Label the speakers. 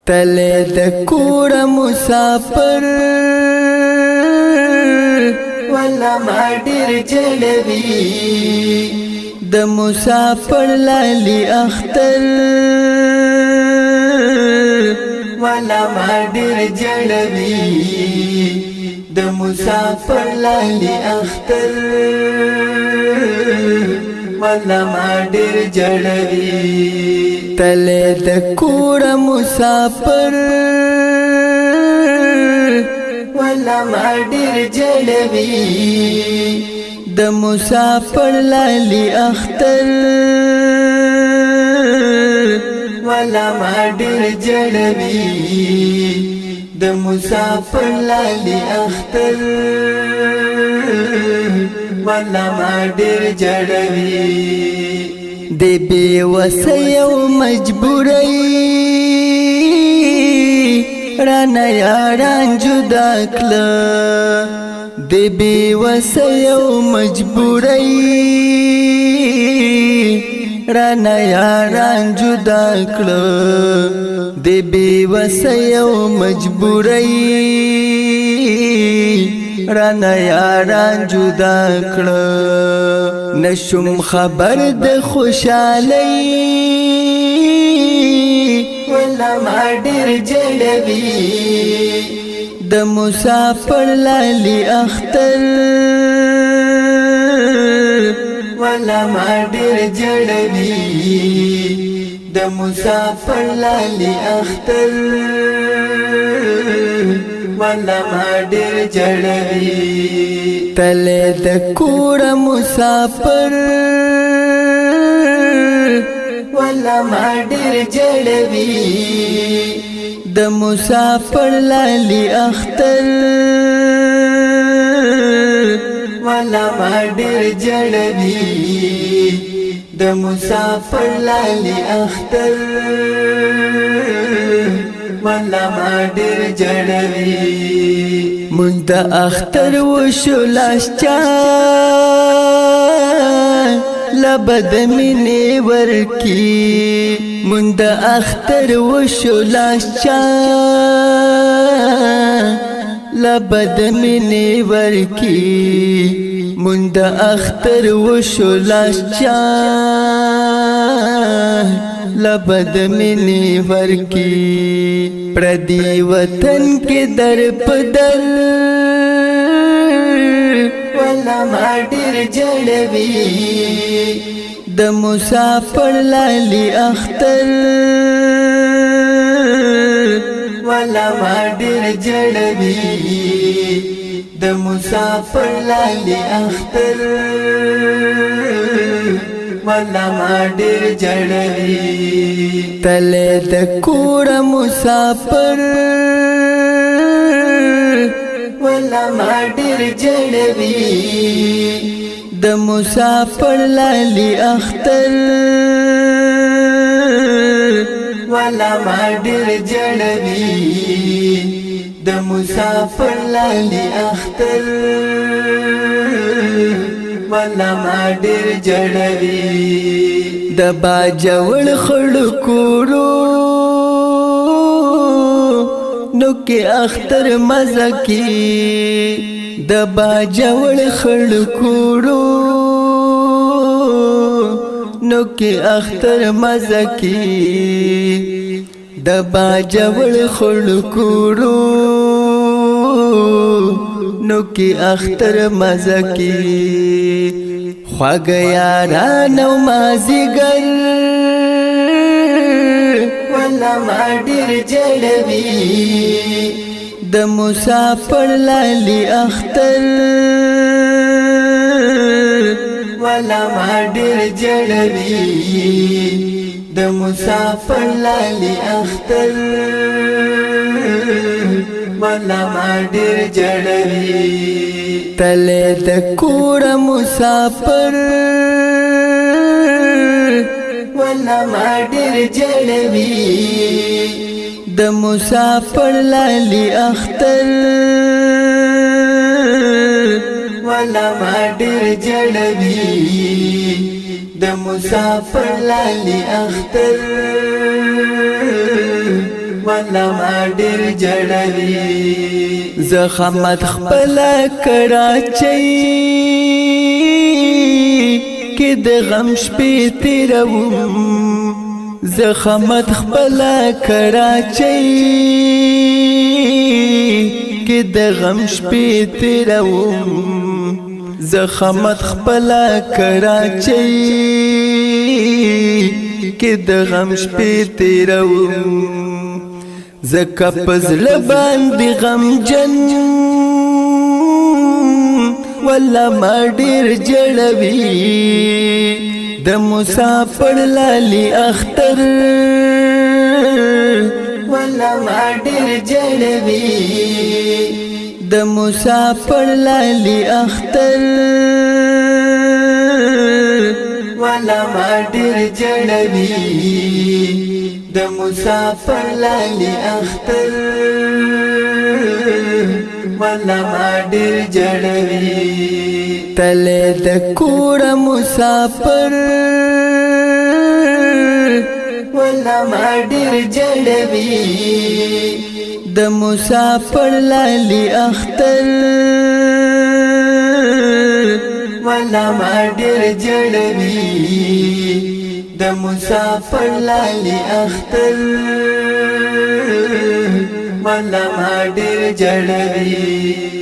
Speaker 1: تلی د کورا مسافر والا ما ډیر جلوی د مسافر لالی اختر والا ما ډیر جلوی د مسافر لالی اختر والا ما ډیر جلوی تلی د کورا مسافر والا ما ډیر جلوی د مسافر لالی اختر والا ما ډیر جلوی د مسافر لالی اختر والا ما ډیر جلوی دی بی وسی و مجبوری رانا یاران جدا کلا دی بی وسی و مجبوری رانا یاران جدا کلا دی بی وسی و مجبوری رانا یاران جدا کړه نشم خبر د خوشالۍ ولا ما ډیر جلوی د مسافر لالی اختر ولا ما ډیر جلوی د مسافر لالی اختر والا ما ډیر جلوی تلی د کورا مسافر والا ما ډیر جلوی د مسافر لالی اختر والا ما ډیر جلوی د مسافر لالی اختر والا ما ډیر جلوی مونږ د اختر وشو لاشچا لبد مینې ورکی مونږ د اختر وشو لاشچا لبد مینې ورکی مونږ د اختر وشو لاشچا لبد منی ورکی پردی وطن کے در پدر والا ما ډیر جلوی د مسافر لالی اختر والا ما ډیر جلوی د مسافر لالی اختر والا ما ډیر جلوی تلی د کورا مسافر والا ما ډیر جلوی د مسافر لالی اختر والا ما ډیر جلوی د مسافر لالی اختر والا ما ډیر جلوی د باجوړ خړکورو نو کې اختر مزه کی د باجوړ خړکورو نو کې اختر مزه کی د باجوړ خړکورو نو کی اختر مزه کی خواږه یاران او مازیګر والا ما ډیر جلوی د مسافر لالی اختر والا ما ډیر جلوی د مسافر لالی اختر والا ما ډیر جلوی تلی د کورا مسافر والا ما ډیر جلوی د مسافر لالی اختر والا ما ډیر جلوی د مسافر لالی اختر ولا ما ډیر جړوي زخمت خپل کراچي کې د غم شپې تیروم زخمت خپل کراچي کې د غم شپې تیروم زخمت خپل کراچي کې د غم شپې تیروم زکه پزړه باندې غم جن ولا ما ډیر جړوي د مسافر لالي اختر ولا ما ډیر جړوي د مسافر لالي اختر ولا ما ډیر جړوي د مسافر لالي اختر ولا ما ډیر جړوي تله د کورا مسافر ولا ما ډیر جړوي د مسافر لالي اختر ولا ما ډیر جړوي د مسافر لالي اختر ولا ما ډیر جړوي